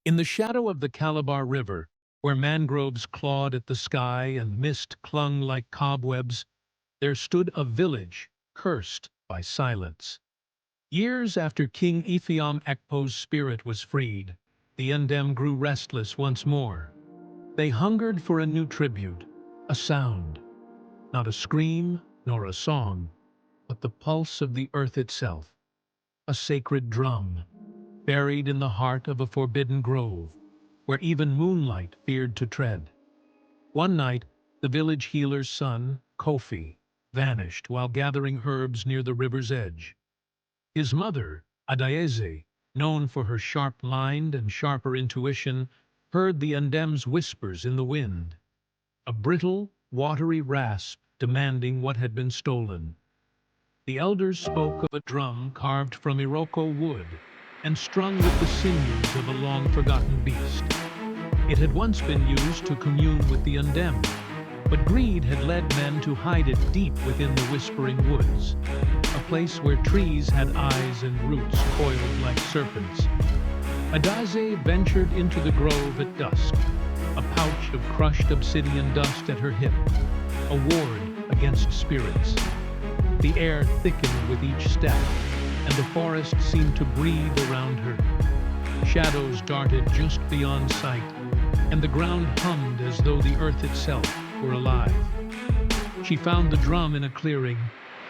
In the shadow of the Calabar River, where mangroves clawed at the sky and mist clung like cobwebs, there stood a village cursed by silence. Years after King Effiong Ekpo's spirit was freed, the Ndem grew restless once more. They hungered for a new tribute, a sound, not a scream nor a song, but the pulse of the earth itself, a sacred drum, buried in the heart of a forbidden grove, where even moonlight feared to tread. One night, the village healer's son, Kofi, vanished while gathering herbs near the river's edge. His mother, Adaeze, known for her sharp mind and sharper intuition, heard the Ndem's whispers in the wind, a brittle, watery rasp demanding what had been stolen. The elders spoke of a drum carved from Iroko wood and strung with the sinews of a long-forgotten beast. It had once been used to commune with the Ndem, but greed had led men to hide it deep within the whispering woods, a place where trees had eyes and roots coiled like serpents. Adaeze ventured into the grove at dusk, a pouch of crushed obsidian dust at her hip, a ward against spirits. The air thickened with each step, and the forest seemed to breathe around her. Shadows darted just beyond sight, and the ground hummed as though the earth itself were alive. She found the drum in a clearing,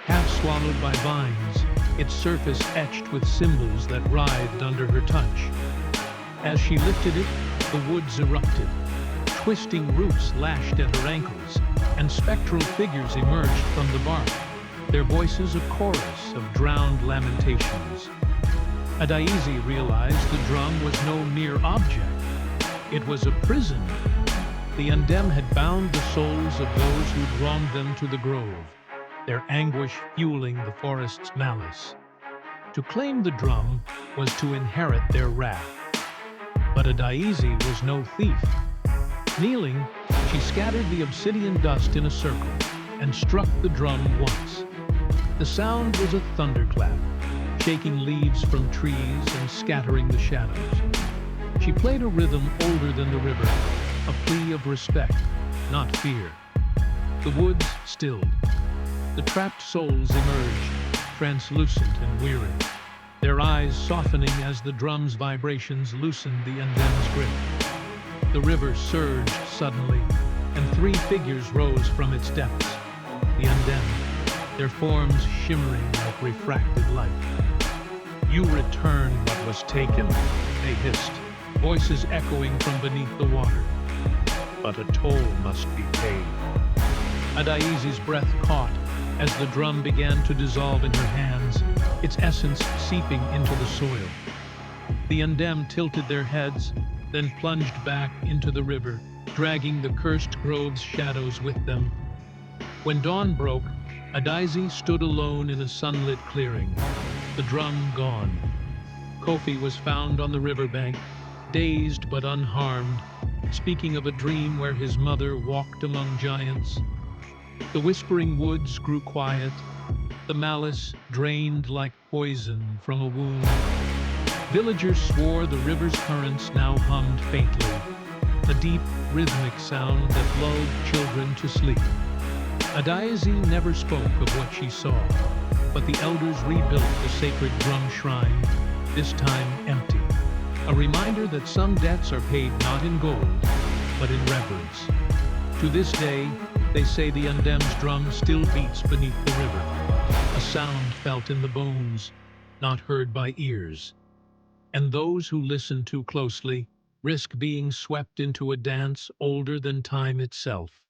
half swallowed by vines, its surface etched with symbols that writhed under her touch. As she lifted it, the woods erupted. Twisting roots lashed at her ankles, and spectral figures emerged from the bark, their voices a chorus of drowned lamentations. Adaeze realized the drum was no mere object. It was a prison. The Ndem had bound the souls of those who'd wronged them to the grove, their anguish fueling the forest's malice. To claim the drum was to inherit their wrath. But Adaeze was no thief. Kneeling, she scattered the obsidian dust in a circle and struck the drum once. The sound was a thunderclap, shaking leaves from trees and scattering the shadows. She played a rhythm older than the river, a plea of respect, not fear. The woods stilled. The trapped souls emerged, translucent and weary, their eyes softening as the drum's vibrations loosened the Ndem's grip. The river surged suddenly, and three figures rose from its depths. The Ndem, their forms shimmering like refracted light. "You return what was taken," they hissed, voices echoing from beneath the water. "But a toll must be paid." Adaeze's breath caught as the drum began to dissolve in her hands, its essence seeping into the soil. The Ndem tilted their heads, then plunged back into the river, dragging the cursed grove's shadows with them. When dawn broke, Adaeze stood alone in a sunlit clearing, the drum gone. Kofi was found on the riverbank, dazed but unharmed, speaking of a dream where his mother walked among giants. The whispering woods grew quiet, the malice drained like poison from a wound. Villagers swore the river's currents now hummed faintly, a deep, rhythmic sound that lulled children to sleep. Adaeze never spoke of what she saw, but the elders rebuilt the sacred drum shrine, this time empty, a reminder that some debts are paid not in gold, but in reverence. To this day, they say the Ndem's drum still beats beneath the river, a sound felt in the bones, not heard by ears. And those who listen too closely risk being swept into a dance older than time itself.